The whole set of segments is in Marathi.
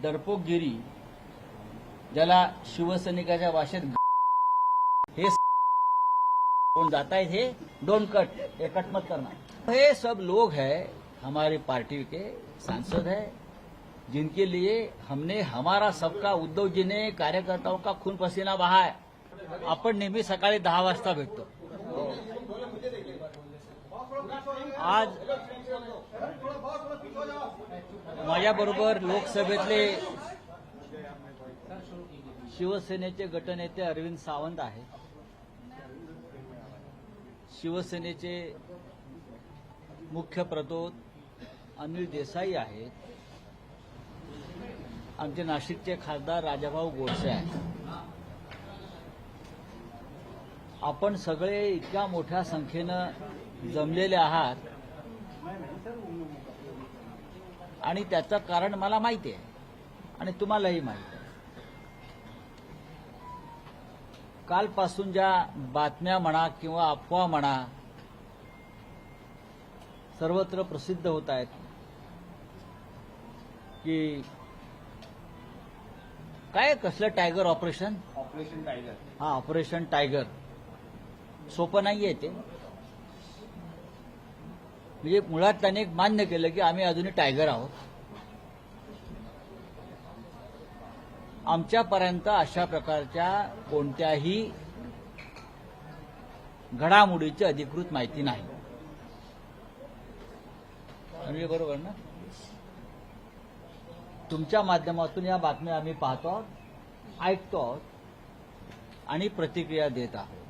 दडपोकगिरी, ज्याला शिवसैनिकाच्या भाषेत हे कोण जाता है थे डोंट कट, ये कट मत करना। ये सब लोग हैं हमारी पार्टी के सांसद हैं, जिनके लिए हमने हमारा सबका उद्धव जी ने कार्यकर्ताओं का खून पसीना बहा है। आपण नेहमी सकाळी 10 वाजता भेटतो। आज माझ्याबरोबर लोकसभेतले शिवसेनेचे गटनेते अरविंद सावंत आहेत, शिवसेनेचे मुख्य प्रतोद अनिल देसाई आहेत, आमचे नाशिकचे खासदार राजाभाऊ गोडसे आहेत। आपण सगळे इतक्या मोठ्या संख्येनं जमलेले आहात आणि त्याचं कारण मला माहिती आहे आणि तुम्हालाही माहिती आहे। कालपासून ज्या बातम्या म्हणा किंवा अफवा म्हणा सर्वत्र प्रसिद्ध होत आहेत की काय कसलं टायगर ऑपरेशन टायगर, हा ऑपरेशन टायगर सोपं नाहीये ते। म्हणजे मुळात त्याने एक मान्य केलं की आम्ही अजूनही टायगर आहोत। आमच्यापर्यंत अशा प्रकारच्या कोणत्याही घडामोडीची अधिकृत माहिती नाही। म्हणजे बरोबर ना? तुमच्या माध्यमातून या बातम्या आम्ही पाहतो आहोत, ऐकतो आहोत आणि प्रतिक्रिया देत आहोत।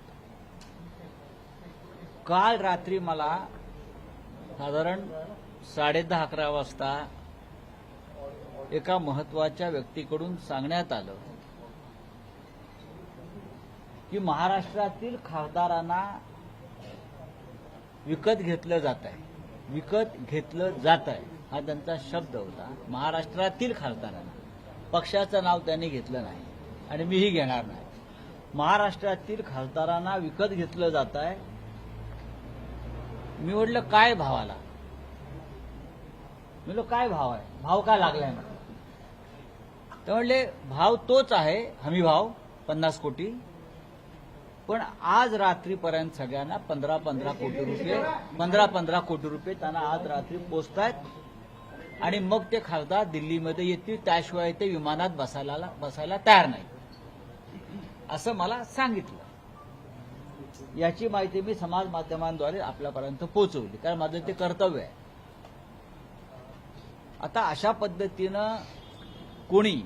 काल रात्री मला साधारण 10:30-11 वाजता एका महत्वाच्या व्यक्तीकडून सांगण्यात आलं की महाराष्ट्रातील खासदारांना विकत घेतलं जात आहे, विकत घेतलं जात आहे हा त्यांचा शब्द होता। महाराष्ट्रातील खासदारांना, पक्षाचं नाव त्यांनी घेतलं नाही आणि मीही घेणार नाही। महाराष्ट्रातील खासदारांना विकत घेतलं जात आहे। मी म्हटलं काय भावाला? म्हणलो काय भाव आहे, भाव काय लागलाय ना? तर म्हणले भाव तोच आहे, हमी भाव 50 कोटी, पण आज रात्रीपर्यंत सगळ्यांना 15-15 कोटी रुपये त्यांना आज रात्री पोचतायत आणि मग ते खासदार दिल्लीमध्ये येतील, त्याशिवाय ते विमानात बसायला तयार नाही असं मला सांगितलं। याची माहिती मी समाज माध्यमांद्वारे आपल्यापर्यंत पोहोचवली, कारण माझं ते कर्तव्य आहे। आता अशा पद्धतीनं कोणी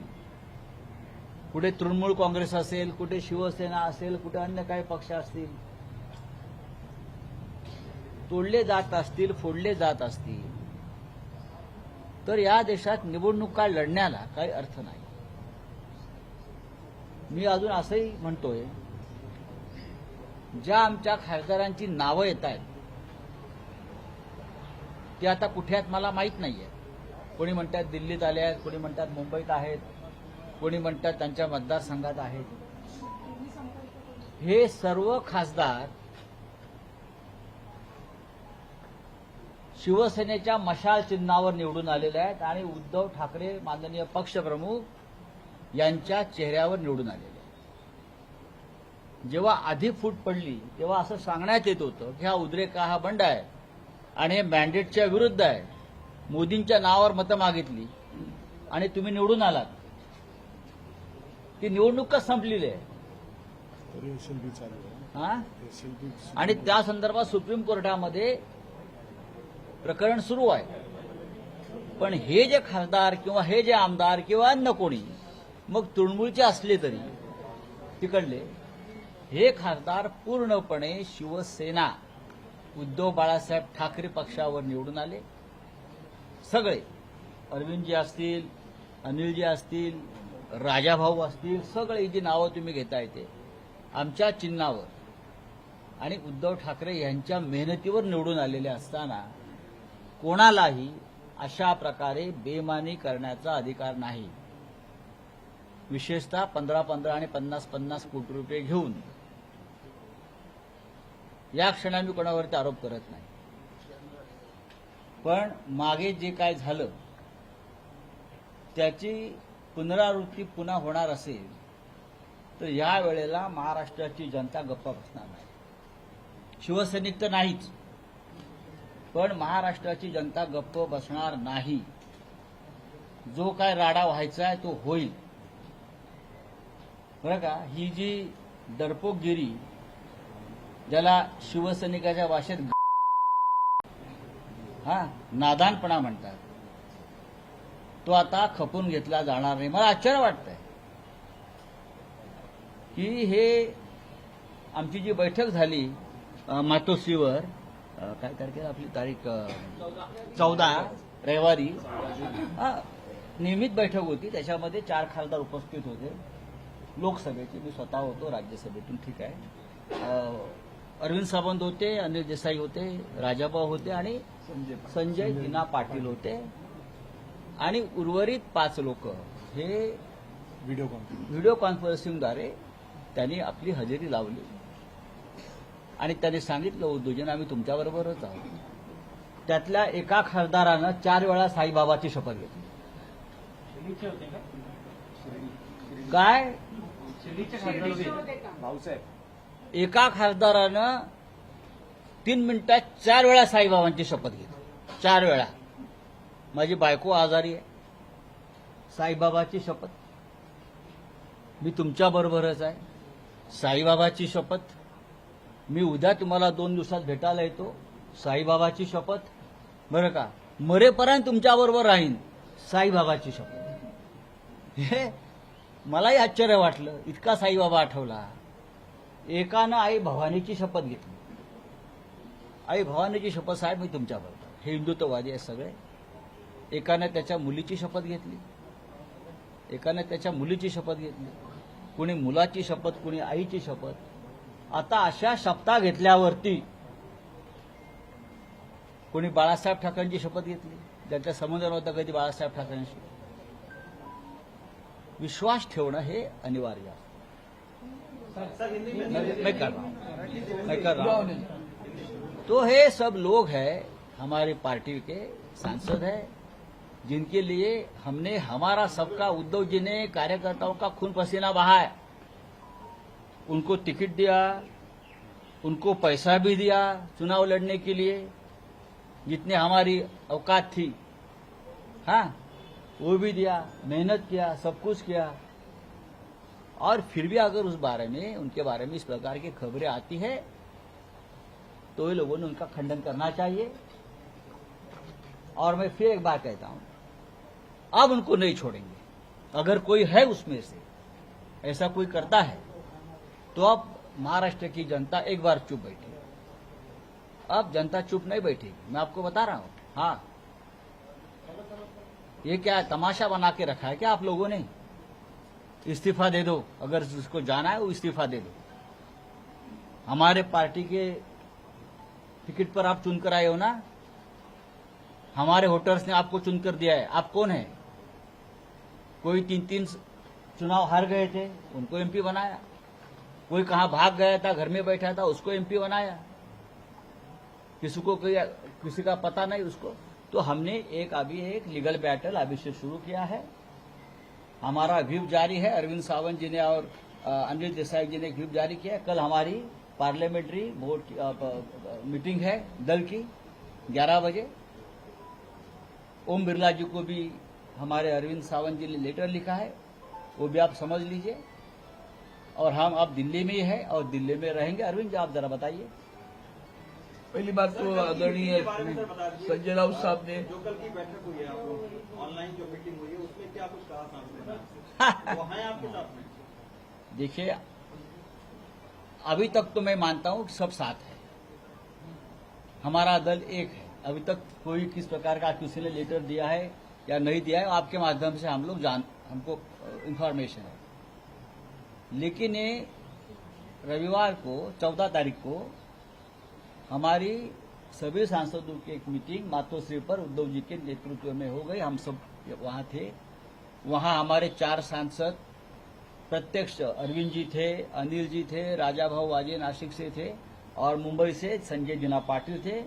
कुठे तृणमूल काँग्रेस असेल, कुठे शिवसेना असेल, कुठे अन्य काही पक्ष असतील, तोडले जात असतील, फोडले जात असतील, तर या देशात निवडणुका लढण्याला काही अर्थ नाही। मी अजून असंही म्हणतोय, ज्या आमच्या खासदारांची नावं येत आहेत ती आता कुठे आहेत मला माहीत नाहीये। कोणी म्हणतात दिल्लीत आले आहेत, कोणी म्हणतात मुंबईत आहेत, कोणी म्हणतात त्यांच्या मतदारसंघात आहेत। हे सर्व खासदार शिवसेनेच्या मशाल चिन्हावर निवडून आलेले आहेत आणि उद्धव ठाकरे माननीय पक्षप्रमुख यांच्या चेहऱ्यावर निवडून आलेले आहेत। जेव्हा आधी फूट पडली तेव्हा असं सांगण्यात येत होतं की हा उद्रेका, हा बंड आहे आणि हे मॅन्डेटच्या विरुद्ध आहे, मोदींच्या नावावर मतं मागितली आणि तुम्ही निवडून आलात। ती निवडणूक संपलेली आहे आणि त्या संदर्भात सुप्रीम कोर्टामध्ये प्रकरण सुरू आहे। पण हे जे खासदार किंवा हे जे आमदार किंवा अन्य कोणी, मग तृणमूलचे असले तरी तिकडले, हे खासदार पूर्णपणे शिवसेना उद्धव बाळासाहेब ठाकरे पक्षावर निवडून आले। सगळे अरविंदजी असतील, अनिलजी असतील, राजाभाऊ असतील, सगळे जी नावं तुम्ही घेताय ते आमच्या चिन्हावर आणि उद्धव ठाकरे यांच्या मेहनतीवर निवडून आलेले असताना कोणालाही अशा प्रकारे बेमानी करण्याचा अधिकार नाही। विशेषतः 15-15 आणि 50-50 कोटी रुपये घेऊन या क्षणी मी कोणावरती आरोप करत नाही, पण मागे जे काय झालं त्याची पुनरावृत्ती पुन्हा होणार असेल तर या वेळेला महाराष्ट्राची जनता गप्प बसणार नाही. शिवसैनिक तर नाहीच, पण महाराष्ट्राची जनता गप्प बसणार नाही. जो काय राडा व्हायचा आहे तो होईल. बरं का, ही जी डरपोकगिरी, ज्याला शिवसैनिकाच्या भाषेत नादानपणा म्हणतात, तो आता खपून घेतला जाणार नाही. मला आश्चर्य वाटतंय की हे आमची जी बैठक झाली मातोश्रीवर, काय तारखेला आपली तारीख 14 रविवारी, नियमित बैठक होती. त्याच्यामध्ये 4 खासदार उपस्थित होते लोकसभेचे. मी स्वतः होतो राज्यसभेतून, ठीक आहे. अरविंद सावंत होते, अनिल देसाई होते, राजाभाऊ होते आणि संजय दिना पाटील होते आणि उर्वरित 5 लोक हे व्हिडिओ कॉन्फरन्सिंगद्वारे त्यांनी आपली हजेरी लावली आणि त्यांनी सांगितलं, उद्योजन आम्ही तुमच्याबरोबरच आहोत. त्यातल्या एका खासदारानं 4 वेळा साईबाबाची शपथ घेतली. काय? एका खासदारानं 3 मिनिटात 4 वेळा साईबाबांची शपथ घेतली. 4 वेळा. माझी बायको आजारी आहे, साईबाबाची शपथ. मी तुमच्याबरोबरच आहे, साईबाबाची शपथ. मी उद्या तुम्हाला 2 दिवसात भेटायला येतो, साईबाबाची शपथ. बरं का, मरेपर्यंत तुमच्याबरोबर राहीन, साईबाबाची शपथ. हे मलाही आश्चर्य वाटलं, इतका साईबाबा आठवला. एकानं आई भवानीची शपथ घेतली. आई भवानीची शपथ, साहेब मी तुमच्याबरोबर. हे हिंदुत्ववादी आहे सगळे. एकानं त्याच्या मुलीची शपथ घेतली, एकानं त्याच्या मुलीची शपथ घेतली, कुणी मुलाची शपथ, कुणी आईची शपथ. आता अशा शपथा घेतल्यावरती कोणी बाळासाहेब ठाकरेंची शपथ घेतली, ज्यांचा संबंध नव्हता कधी बाळासाहेब ठाकरेंशी. विश्वास ठेवणं हे अनिवार्य आहे. मैं कर रहा हूं. तो हे सब लोग हैं, हमारी पार्टी के सांसद हैं, जिनके लिए हमने हमारा सबका, उद्धव जी ने कार्यकर्ताओं का खून पसीना बहाया. उनको टिकट दिया, उनको पैसा भी दिया चुनाव लड़ने के लिए, जितने हमारी औकात थी, वो भी दिया, मेहनत किया, सब कुछ किया. और फिर भी अगर उस बारे में, उनके बारे में इस प्रकार की खबरें आती है तो ये लोगों ने उनका खंडन करना चाहिए. और मैं फिर एक बात कहता हूं, अब उनको नहीं छोड़ेंगे. अगर कोई है उसमें से ऐसा कोई करता है तो अब महाराष्ट्र की जनता एक बार चुप बैठी. अब जनता चुप नहीं बैठेगी, मैं आपको बता रहा हूं. हाँ, ये क्या तमाशा बना के रखा है क्या आप लोगों ने? इस्तीफा दे दो, अगर जिसको जाना है वो इस्तीफा दे दो. हमारे पार्टी के टिकट पर आप चुनकर आए हो ना, हमारे वोटर्स ने आपको चुनकर दिया है. आप कौन है? कोई 3-3 चुनाव हार गए थे, उनको एमपी बनाया. कोई कहां भाग गया था, घर में बैठा था, उसको एमपी बनाया. किसी का पता नहीं उसको. तो हमने अभी एक लीगल बैटल अभी से शुरू किया है. हमारा व्हिप जारी है. अरविंद सावंत जी ने और अनिल देसाई जी ने व्हिप जारी किया है. कल हमारी पार्लियामेंट्री बोर्ड मीटिंग है दल की 11 बजे. ओम बिरला जी को भी हमारे अरविंद सावंत जी ने लेटर लिखा है, वो भी आप समझ लीजिए. और हम अब दिल्ली में ही है और दिल्ली में रहेंगे. अरविंद जी आप जरा बताइए. पहली बात तो आदरणीय संजय राउत साहब ने जो कल की बैठक हुई है, ऑनलाइन जो मीटिंग हुई है, उसमें क्या कुछ कहा सांसद? वो हैं आपके साथ में? देखिए, अभी तक तो मैं मानता हूं कि सब साथ है, हमारा दल एक है. अभी तक कोई किस प्रकार का किसी ने लेटर दिया है या नहीं दिया है, आपके माध्यम से हम लोग हमको इंफॉर्मेशन है. लेकिन ये रविवार को 14 तारीख को हमारी सभी सांसदों की एक मीटिंग मातोश्री पर उद्धव जी के नेतृत्व में हो गई. हम सब वहां थे. वहां हमारे 4 सांसद प्रत्यक्ष अरविंद जी थे, अनिल जी थे, राजाभाऊ वाजे नासिक से थे और मुंबई से संजय दिना पाटिल थे.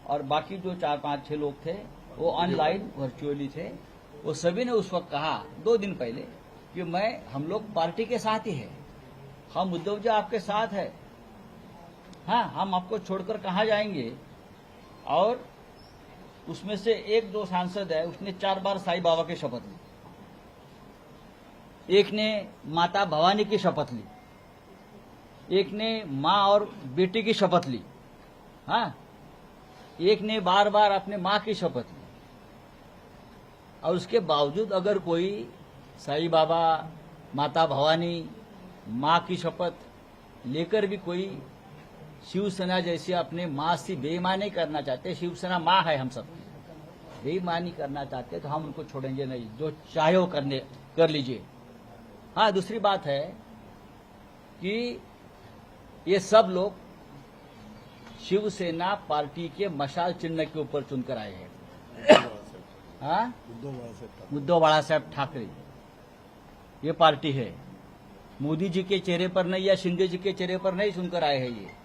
और बाकी जो 4-5-6 लोग थे वो ऑनलाइन वर्चुअली थे. वो सभी ने उस वक्त कहा 2 दिन पहले कि हम लोग पार्टी के साथ ही है, हम उद्धव जी आपके साथ है, हाँ हम आपको छोड़कर कहाँ जाएंगे। और उसमें से 1-2 सांसद है, उसने 4 बार साईं बाबा की शपथ ली, एक ने माता भवानी की शपथ ली, एक ने माँ और बेटी की शपथ ली, हाँ एक ने बार बार अपने माँ की शपथ ली। और उसके बावजूद अगर कोई साईं बाबा, माता भवानी, माँ की शपथ लेकर भी कोई शिवसेना जैसी अपने माँ से बेईमानी करना चाहते, शिवसेना माँ है हम सब, बेईमानी करना चाहते तो हम उनको छोड़ेंगे नहीं, जो चाहे वो कर लीजिए। हाँ दूसरी बात है कि ये सब लोग शिवसेना पार्टी के मशाल चिन्ह के ऊपर चुनकर आए हैं। हाँ उद्धव बाला साहब ठाकरे ये पार्टी है, मोदी जी के चेहरे पर नहीं या शिंदे जी के चेहरे पर नहीं चुनकर आए हैं।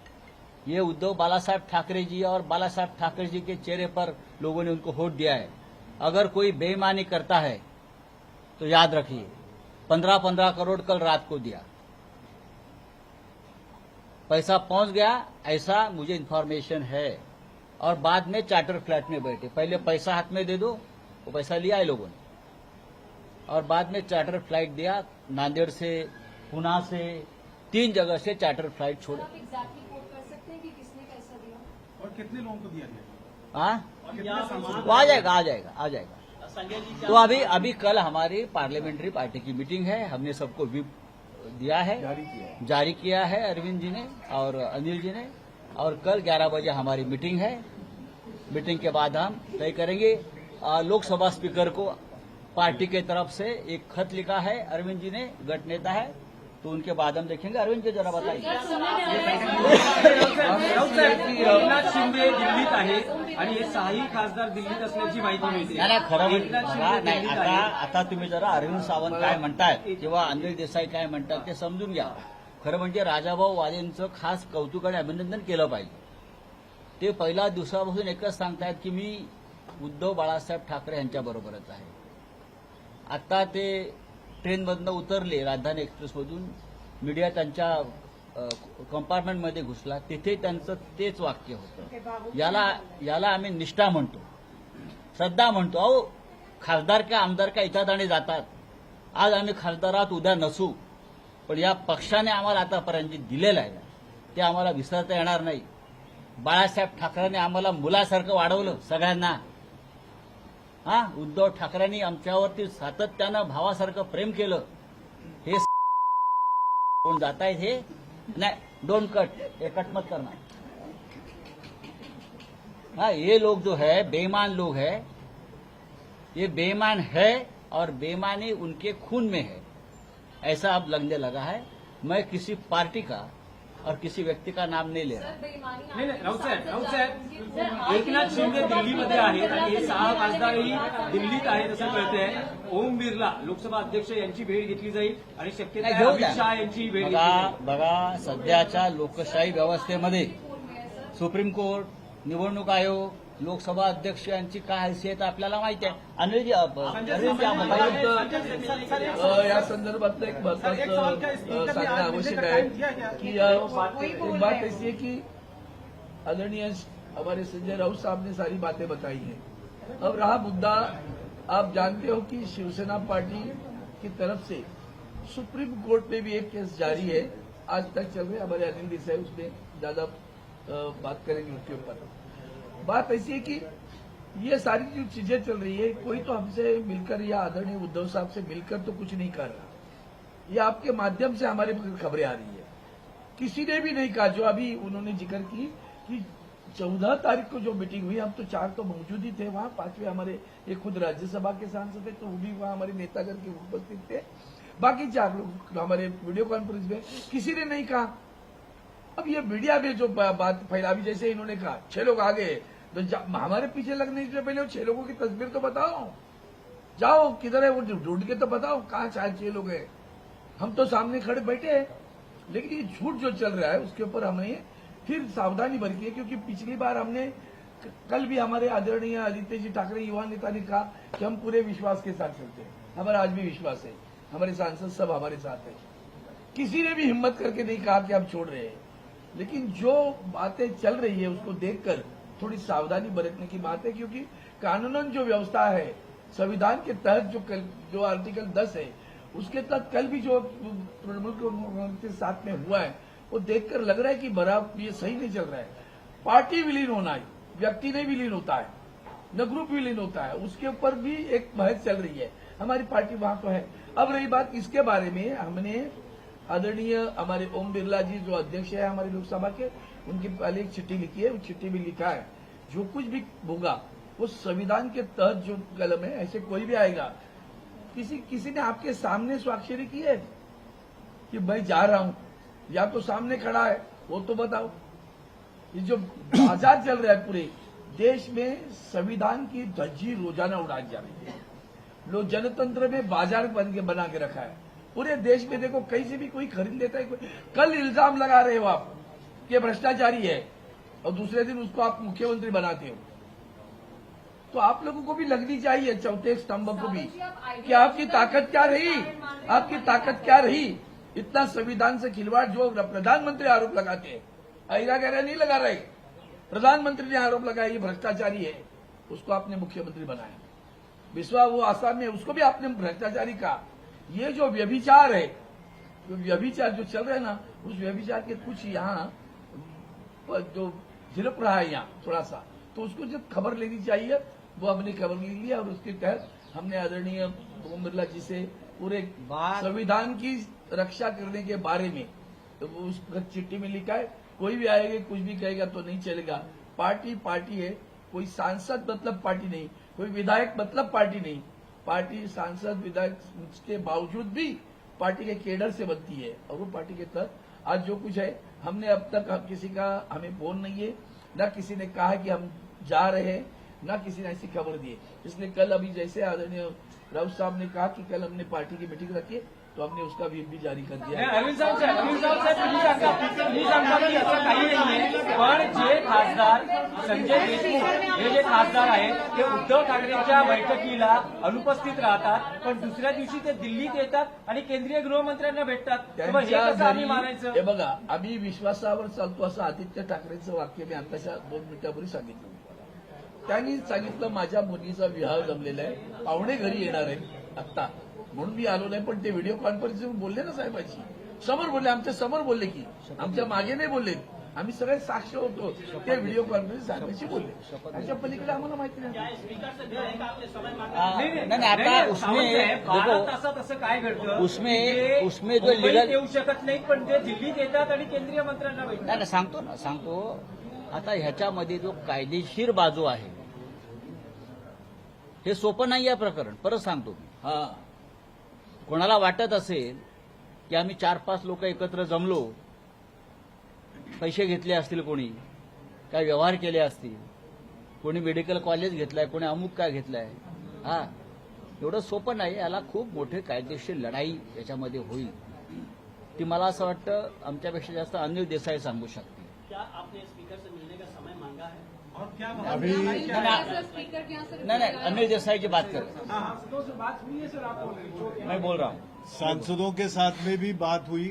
ये उद्धव बाला साहब ठाकरे जी और बाला साहब ठाकरे जी के चेहरे पर लोगों ने उनको वोट दिया है। अगर कोई बेईमानी करता है तो याद रखिए 15-15 करोड़ कल रात को दिया, पैसा पहुंच गया ऐसा मुझे इन्फॉर्मेशन है। और बाद में चार्टर फ्लैट में बैठे, पहले पैसा हाथ में दे दो, वो पैसा लिया है लोगों ने, और बाद में चार्टर फ्लाइट दिया, नांदेड़ से, पुणे से, 3 जगह से चार्टर फ्लाइट छोड़े। आप एग्जैक्टली कोट कर सकते हैं कि किसने कैसा दिया और कितने लोगों को दिया गया? हाँ कितने वो आ जाएगा। संजय जी तो अभी कल हमारी पार्लियामेंट्री पार्टी की मीटिंग है, हमने सबको व्हिप दिया है, जारी किया है अरविंद जी ने और अनिल जी ने। और कल 11 बजे हमारी मीटिंग है, मीटिंग के बाद हम तय करेंगे। लोकसभा स्पीकर को पार्टी के तरफ से एक खत लिखा है अरविंद जी ने, गट नेता है, तो उनके बाद हम देखेंगे। अरविंद जी जरा बताइए। एकनाथ शिंदे दिल्लीत आहेत आणि हे 6ही खासदार दिल्लीत असल्याची माहिती मिळते. नाही खरं एकनाथ बघा, शिंदे नाही दिल्लीत आता आहेत. आता तुम्ही जरा अरविंद सावंत काय म्हणतायत किंवा अनिल देसाई काय म्हणतात ते समजून घ्या. खरं म्हणजे राजाभाऊ वाजेंचं खास कौतुक आणि अभिनंदन केलं पाहिजे. ते पहिल्या दिवसापासून एकच सांगतायत की मी उद्धव बाळासाहेब ठाकरे यांच्याबरोबरच आहे. आता ते ट्रेनमधनं उतरले, राजधानी एक्सप्रेसमधून, मीडिया त्यांच्या कंपार्टमेंटमध्ये घुसला, तिथे त्यांचं तेच वाक्य होतं. याला आम्ही निष्ठा म्हणतो, श्रद्धा म्हणतो. अहो खासदार का आमदार का येतात आणि जातात. आज आम्ही खासदारात उद्या नसू, पण या पक्षाने आम्हाला आतापर्यंत जे दिलेलं आहे ते आम्हाला विसरता येणार नाही. बाळासाहेब ठाकरेंनी आम्हाला मुलासारखं वाढवलं सगळ्यांना. हा उद्धव ठाकरेंनी आमच्यावरती सातत्यानं भावासारखं प्रेम केलं. हे कोण जात आहेत हे नाही, डोंट कट, हे कट मत करना. हाँ ये लोग जो है बेईमान लोग है, ये बेईमान है और बेईमानी उनके खून में है, ऐसा अब लगने लगा है. मैं किसी पार्टी का और किसी व्यक्ती का नाम नहीं ले रहा. नाही राऊत साहेब एकनाथ शिंदे दिल्लीमध्ये आहेत आणि हे 6 खासदारही दिल्लीत आहेत असं कळतंय. ओम बिर्ला लोकसभा अध्यक्ष यांची भेट घेतली जाईल आणि शक्यता नाही, आहे घेऊ अमित द्या. शहा यांची भेट घेतली जाईल. बघा सध्याच्या लोकशाही व्यवस्थेमध्ये सुप्रीम कोर्ट, निवडणूक आयोग, लोकसभा अध्यक्ष यांची काय हैसियत आपल्याला माहिती आहे. अनिलजी अरविंदजी आपण या संदर्भातलं एक महत्वाचं सांगणं आवश्यक आहे कि एक बात ऐसी है कि आदरणीय हमारे संजय राउत साहब ने सारी बातें बताई हैं. अब रहा मुद्दा, आप जानते हो कि शिवसेना पार्टी की तरफ से सुप्रीम कोर्ट में भी एक केस जारी है, आज तक चल रहे. हमारे अनिल देसाई उसमें ज्यादा बात करेंगे उसके ऊपर. बात ऐसी है कि ये सारी जो चीजें चल रही है, कोई तो हमसे मिलकर या आदरणीय उद्धव साहब से मिलकर तो कुछ नहीं कर रहा. ये आपके माध्यम से हमारे पास खबरें आ रही है. किसी ने भी नहीं कहा, जो अभी उन्होंने जिक्र की कि 14 तारीख को जो मीटिंग हुई, हम तो 4 तो मौजूद ही थे वहां, 5वें हमारे एक खुद राज्यसभा के सांसद थे तो वो भी वहां हमारे नेतागण के उपस्थित थे. बाकी 4 लोग हमारे वीडियो कॉन्फ्रेंस में, किसी ने नहीं कहा. अब ये मीडिया में जो बात फैला, अभी जैसे इन्होंने कहा 6 लोग आ गए, तो हमारे पीछे लगने से पहले 6 लोगों की तस्वीर तो बताओ, जाओ किधर है वो ढूंढ के तो बताओ कहाँ 6 लोग हैं. हम तो सामने खड़े बैठे हैं, लेकिन ये झूठ जो चल रहा है उसके ऊपर हमें फिर सावधानी बरती है. क्योंकि पिछली बार हमने कल भी हमारे आदरणीय आदित्य जी ठाकरे युवा नेता ने कहा कि हम पूरे विश्वास के साथ चलते हैं। हमारा आज भी विश्वास है, हमारे सांसद सब हमारे साथ है। किसी ने भी हिम्मत करके नहीं कहा कि हम छोड़ रहे हैं, लेकिन जो बातें चल रही है उसको देखकर थोड़ी सावधानी बरतने की बात है, क्योंकि कानूनन जो व्यवस्था है, संविधान के तहत जो आर्टिकल 10 है, उसके तहत कल भी जो तृणमूल कांग्रेस के साथ में हुआ है, वो देखकर लग रहा है कि बराबर ये सही नहीं चल रहा है। पार्टी विलीन होना है, व्यक्ति नहीं विलीन होता है, न ग्रुप विलीन होता है, उसके ऊपर भी एक बहस चल रही है। हमारी पार्टी वहां तो है। अब रही बात इसके बारे में, हमने आदरणीय हमारे ओम बिरला जी जो अध्यक्ष है हमारी लोकसभा के, उनकी पहले एक चिट्ठी लिखी है। उस चिट्ठी में लिखा है जो कुछ भी होगा वो संविधान के तहत जो कलम है, ऐसे कोई भी आएगा। किसी ने आपके सामने स्वाक्षरी की है कि मैं जा रहा हूं, या तो सामने खड़ा है वो तो बताओ। ये जो बाजार चल रहा है पूरे देश में, संविधान की धज्जी रोजाना उड़ाई जा रही है। लोग जनतंत्र में बाजार बना के रखा है पूरे देश में। देखो कहीं से भी कोई खरीद लेता है। कल इल्जाम लगा रहे हो आप कि भ्रष्टाचारी है और दूसरे दिन उसको आप मुख्यमंत्री बनाते हो, तो आप लोगों को भी लगनी चाहिए चौथे स्तंभ को भी कि आपकी ताकत क्या रही, आपकी ताकत क्या रही। इतना संविधान से खिलवाड़ जो प्रधानमंत्री आरोप लगाते हैं, ऐरा गहरा नहीं लगा रहे, प्रधानमंत्री ने आरोप लगाया ये भ्रष्टाचारी है, उसको आपने मुख्यमंत्री बनाया। विश्वा वो आसाम में, उसको भी आपने भ्रष्टाचारी कहा। ये जो व्यभिचार है, जो व्यभिचार जो चल रहा है ना, उस व्यभिचार के कुछ यहाँ जो झिलक रहा है यहाँ थोड़ा सा, तो उसको जब खबर लेनी चाहिए वो हमने खबर ले लिया। और उसके तहत हमने आदरणीय ओम बिरला जी से पूरे संविधान की रक्षा करने के बारे में तो उस चिट्ठी में लिखा है, कोई भी आएगा कुछ भी कहेगा तो नहीं चलेगा। पार्टी पार्टी है, कोई सांसद मतलब पार्टी नहीं, कोई विधायक मतलब पार्टी नहीं। पार्टी सांसद विधायक के बावजूद भी पार्टी के केडर से बनती है, और वो पार्टी के तहत आज जो कुछ है, हमने अब तक किसी का हमें फोन नहीं है, न किसी ने कहा कि हम जा रहे हैं, न किसी ने ऐसी खबर दी है। इसलिए कल अभी जैसे आदरणीय राउत साहब ने कहा कि कल हमने पार्टी की मीटिंग रखी है, तो हमने उसका भी जारी कर दिया। अरविंद साहेब तुम्ही सांगता की असं काही नाहीये, पण जे खासदार संजय देशमुख हे जे खासदार आहेत ते उद्धव ठाकरेंच्या बैठकीला अनुपस्थित राहतात, पण दुसऱ्या दिवशी ते दिल्लीत येतात आणि केंद्रीय गृहमंत्र्यांना भेटतात। मग हे कसं आम्ही मानायचं? हे बघा, आम्ही विश्वासावर चालतो असं आदित्य ठाकरेंचं वाक्य मी आताच्या 2 मिनिटांपूर्वी सांगितलं। त्यांनी सांगितलं माझ्या मुलीचा विवाह जमलेला आहे, पाहुणे घरी येणार आहेत आत्ता, म्हणून मी आलो नाही। पण ते व्हिडिओ कॉन्फरन्सिंग बोलले ना साहेबांशी, समोर बोलले, आमच्या समोर बोलले, की आमच्या मागे नाही बोलले, आम्ही सगळे साक्ष होतो। ते व्हिडिओ कॉन्फरन्स साहेबांशी बोलले, त्याच्या पलीकडे आम्हाला माहिती नाही। नहीं, आता उसमें देखो, तसं काय घडतं, उसमें जो लीगल येऊ शकत नाही, पण ते दिल्लीत येतात आणि केंद्रीय मंत्र्यांना भेटतात। नाही सांगतो आता ह्याच्यामध्ये जो कायदेशीर बाजू आहे हे सोपं नाही आहे प्रकरण। परत सांगतो मी, हा, कोणाला वाटत असेल की आम्ही 4-5 लोक एकत्र जमलो, पैसे घेतले असतील, कोणी काय व्यवहार केले असतील, कोणी मेडिकल कॉलेज घेतलाय, कोणी अमुक काय घेतलाय, हा एवढं सोपं नाही। याला खूप मोठी कायदेशीर लढाई याच्यामध्ये होईल, ती मला असं वाटतं आमच्यापेक्षा जास्त अनिल देसाई सांगू शकते। क्या आपने स्पीकर से मिलने का समय मांगा है? और क्या नहीं, अनिल देसाई की बात कर, मैं बोल रहा हूँ। सांसदों के साथ में भी बात हुई।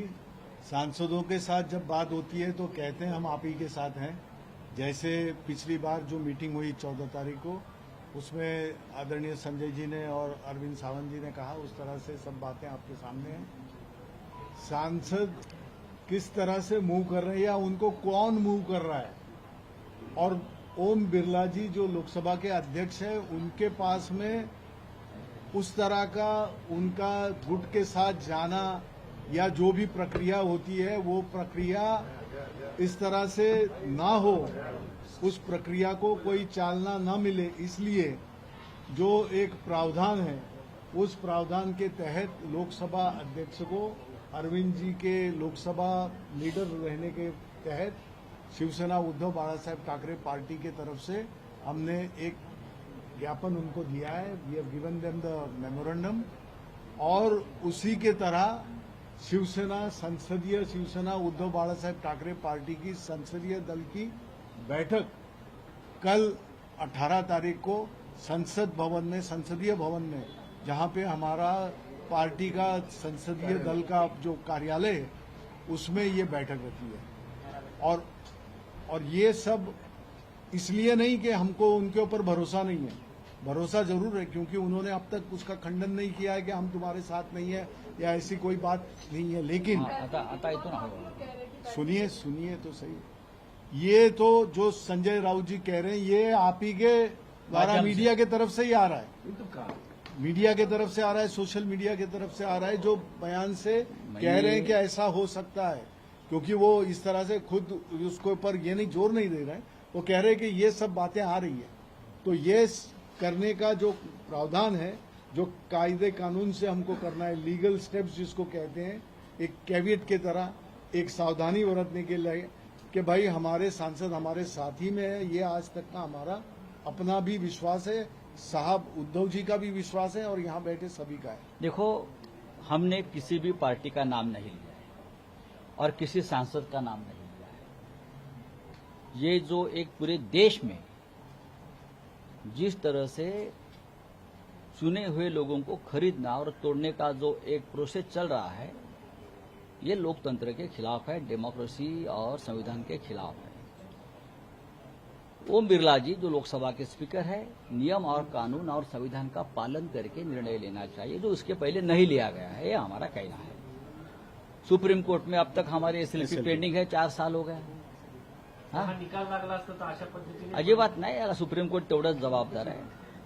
सांसदों के साथ जब बात होती है तो कहते हैं हम आप ही के साथ हैं। जैसे पिछली बार जो मीटिंग हुई 14 तारीख को, उसमें आदरणीय संजय जी ने और अरविंद सावंत जी ने कहा, उस तरह से सब बातें आपके सामने हैं। सांसद किस तरह से मूव कर रहे हैं या उनको कौन मूव कर रहा है, और ओम बिरला जी जो लोकसभा के अध्यक्ष हैं, उनके पास में उस तरह का उनका गुट के साथ जाना या जो भी प्रक्रिया होती है वो प्रक्रिया इस तरह से ना हो, उस प्रक्रिया को कोई चालना न मिले, इसलिए जो एक प्रावधान है उस प्रावधान के तहत लोकसभा अध्यक्ष को अरविंद जी के लोकसभा लीडर रहने के तहत शिवसेना उद्धव बाला साहेब ठाकरे पार्टी के तरफ से हमने एक ज्ञापन उनको दिया है। We have given them the memorandum, और उसी के तरह शिवसेना उद्धव बाला साहेब ठाकरे पार्टी की संसदीय दल की बैठक कल 18 तारीख को संसद भवन में, संसदीय भवन में, जहां पे हमारा पार्टी का संसदीय दल का जो कार्यालय है उसमें ये बैठक रखी है। और ये सब इसलिए नहीं कि हमको उनके ऊपर भरोसा नहीं है, भरोसा जरूर है, क्योंकि उन्होंने अब तक उसका खंडन नहीं किया है कि हम तुम्हारे साथ नहीं है या ऐसी कोई बात नहीं है। लेकिन आता येतो ना, सुनिए तो सही, ये तो जो संजय राउत जी कह रहे हैं ये आप ही के द्वारा माध्यम से। मीडिया की तरफ से ही आ रहा है, ये तो कहा मीडिया की तरफ से आ रहा है, सोशल मीडिया की तरफ से आ रहा है, जो बयान से कह रहे हैं कि ऐसा हो सकता है, क्योंकि वो इस तरह से खुद उसके ऊपर ये नहीं जोर नहीं दे रहे हैं, वो कह रहे हैं कि ये सब बातें आ रही है। तो ये करने का जो प्रावधान है, जो कायदे कानून से हमको करना है, लीगल स्टेप्स जिसको कहते हैं, एक कैवियट की तरह एक सावधानी बरतने के लिए कि भाई हमारे सांसद हमारे साथी में है, ये आज तक का हमारा अपना भी विश्वास है, साहब उद्धव जी का भी विश्वास है और यहाँ बैठे सभी का है। देखो, हमने किसी भी पार्टी का नाम नहीं लिया है और किसी सांसद का नाम नहीं लिया है। ये जो एक पूरे देश में जिस तरह से चुने हुए लोगों को खरीदना और तोड़ने का जो एक प्रोसेस चल रहा है, ये लोकतंत्र के खिलाफ है, डेमोक्रेसी और संविधान के खिलाफ है। ओम बिरला जी जो लोकसभा के स्पीकर है, नियम और कानून और संविधान का पालन करके निर्णय लेना चाहिए, जो उसके पहले नहीं लिया गया है, ये हमारा कहना है। सुप्रीम कोर्ट में अब तक हमारी एसएलपी पेंडिंग है, 4 साल हो गए। हाँ, निकाल लागला असता तर अशा पद्धतीने अजिबात नाही, याला सुप्रीम कोर्ट तेवढंच जबाबदार आहे।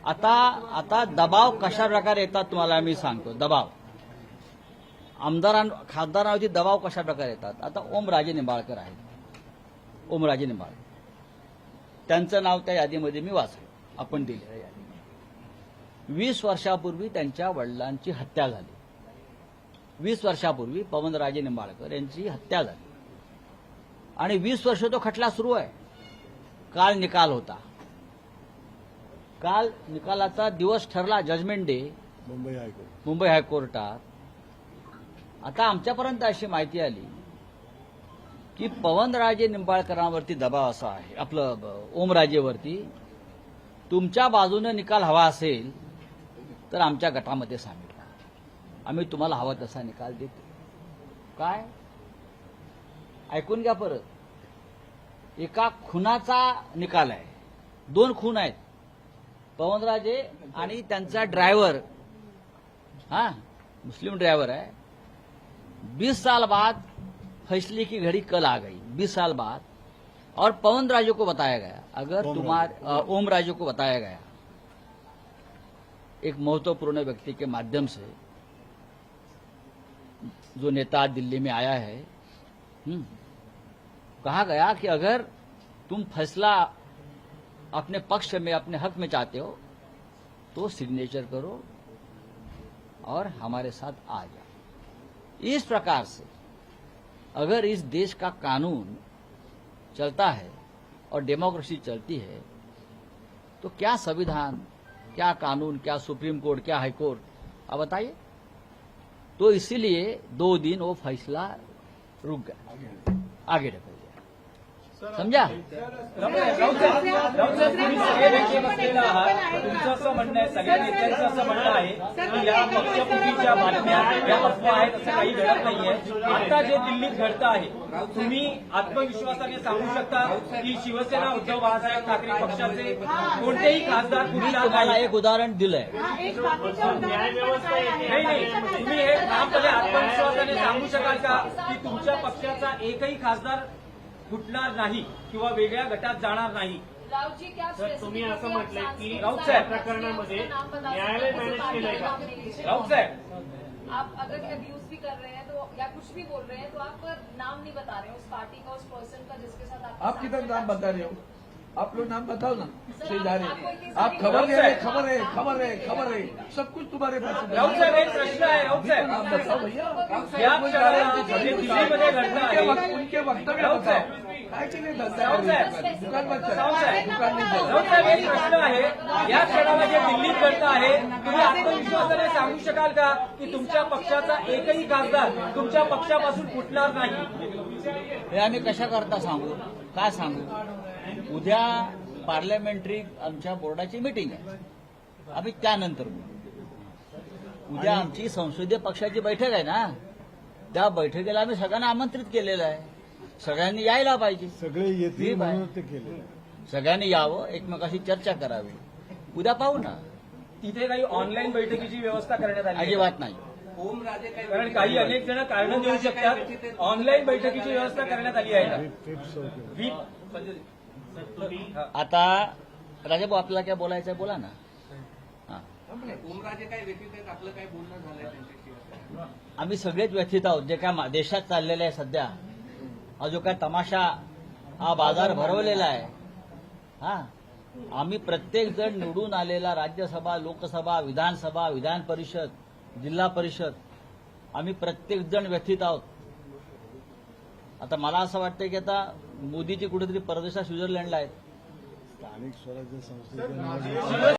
आता दबाव कशा प्रकारे येतात तुम्हाला मी सांगतो। दबाव खासदारांवरती दबाव कशा प्रकारे येतात। आता ओमराजे निंबाळकर आहेत, ओमराजे निंबाळकर, त्यांचं नाव त्या यादीमध्ये मी वाचलं, आपण दिलेल्या यादीमध्ये। 20 वर्षापूर्वी त्यांच्या वडिलांची हत्या झाली, 20 वर्षापूर्वी पवनराजे निंबाळकर यांची हत्या झाली आणि 20 वर्ष तो खटला सुरू आहे। काल निकाल होता, काल निकालाचा दिवस ठरला, जजमेंट डे मुंबई हायकोर्टात। आता आमच्यापर्यंत अशी माहिती आली की पवनराजे निंबाळकरांवरती दबाव असा आहे, आपलं ओमराजेवरती, तुमच्या बाजूने निकाल हवा असेल तर आमच्या गटामध्ये सामील व्हा, आम्ही तुम्हाला हवा तसा निकाल देतो। काय ऐकून घ्या परत, एका खुनाचा निकाल आहे, 2 खून आहेत, पवनराजे आणि त्यांचा ड्रायव्हर, हाँ मुस्लिम ड्राइवर है। 20 साल बाद फैसले की घड़ी कल आ गई, 20 साल बाद, और पवन राजे को बताया गया, अगर ओम राजे को बताया गया एक महत्वपूर्ण व्यक्ति के माध्यम से, जो नेता दिल्ली में आया है, कहा गया कि अगर तुम फैसला अपने पक्ष में, अपने हक में चाहते हो तो सिग्नेचर करो और हमारे साथ आ जाओ। इस प्रकार से अगर इस देश का कानून चलता है और डेमोक्रेसी चलती है तो क्या संविधान, क्या कानून, क्या सुप्रीम कोर्ट, क्या हाई कोर्ट, आप बताइए। तो इसीलिए 2 दिन वो फैसला रुक गया, आगे ढकल गया, समझा। तुम्ही सगळे नेते बसलेला आहात, तुमचं असं म्हणणं आहे, सगळ्या नेत्यांचं असं म्हणणं आहे की या पक्षफुटीच्या बातम्या या अफवा आहेत, असं काही घडत नाहीये। आता जे दिल्लीत घडतं आहे, तुम्ही आत्मविश्वासाने सांगू शकता की शिवसेना उद्धव बाळासाहेब ठाकरे पक्षाचे कोणतेही खासदार मी फुटणार तुम्हाला नाही। एक उदाहरण दिलंय, नाही, तुम्ही हे ठामपणे आत्मविश्वासाने सांगू शकाल का की तुमच्या पक्षाचा एकही खासदार फुटणार नाही किंवा वेगळ्या गटात जाणार नाही। राउत जी क्या तुम्ही असं म्हटलंय की राऊत साहेब, प्रकरणामध्ये न्यायालय मॅनेज केलंय का? राऊत साहेब, आप अगर अब्यूज भी कर रहे हैं तो या कुछ भी बोल रहे हैं तो आप नाम नहीं बता रहे हैं उस पार्टी का, उस पर्सन का जिसके साथ आप किधर नाम बता रहे हो? आप लोग नाम बताओ ना, शेजारी। आपको इतनी आप सारी खबर दे राउत रहे, साहब। खबर है, खबर है, खबर है, सब कुछ तुम्हारे पास है। राऊत साहेब, एक प्रश्न आहे, राऊत साहेब, नाम बताओ भैया। या क्षणाला जे दिल्लीमध्ये घडतं आहे, उनके वक्तव्य राऊत बताओ। साहेब, काय के लिए धंधा राऊत है? साहेब, दुकान मत चला, राऊत साहेब, दुकान नहीं चला। राऊत साहेब, एक प्रश्न आहे, या क्षणाला जे दिल्लीत घडतं आहे, तुम्ही आत्मविश्वासाने सांगू शकाल का की तुमच्या पक्षाचा एकही खासदार तुमच्या पक्षापासून फुटणार नाही? हे आम्ही कशा करता सांगू, काय सांगू। उद्या पार्लमेंटरी आमच्या बोर्डाची मीटिंग आहे, आम्ही त्यानंतर बोलू. उद्या आमची संसदीय पक्षाची बैठक आहे ना, त्या बैठकीला आम्ही सगळ्यांना आमंत्रित केलेलं आहे. सगळ्यांनी यायला पाहिजे, सगळे येतील ठीक आहे. म्हणून ते केले. सगळ्यांनी यावं, एकमेकाशी चर्चा करावी. उद्या पाहू ना. तिथे काही ऑनलाईन बैठकीची व्यवस्था करण्यात आली आहे? अजिबात नाही. कारण काही अनेक जण कारण देऊ शकतात. ऑनलाईन बैठकीची व्यवस्था करण्यात आली आहे का? फिफ्थ होते. व्हीप आता राजाभाऊ आपल्याला काय बोलायचं आहे बोला ना. हा. ओमराजे काय व्यतीत आहेत, आपलं काय बोलणं झालंय त्यांच्याशी? आम्ही सगळेच व्यथित आहोत. जे काय देशात चाललेलं आहे सध्या, हा जो काय तमाशा, हा बाजार भरवलेला आहे. हा, आम्ही प्रत्येक जण निवडून आलेला राज्यसभा, लोकसभा, विधानसभा, विधान परिषद, जिल्हा परिषद, आम्ही प्रत्येक जण व्यथित आहोत. आता मला असं वाटतं की आता मोदीजी कुठेतरी परदेशात स्वित्झर्लंडला आहेत. स्थानिक स्वराज्य संस्थेच्या निवडणुका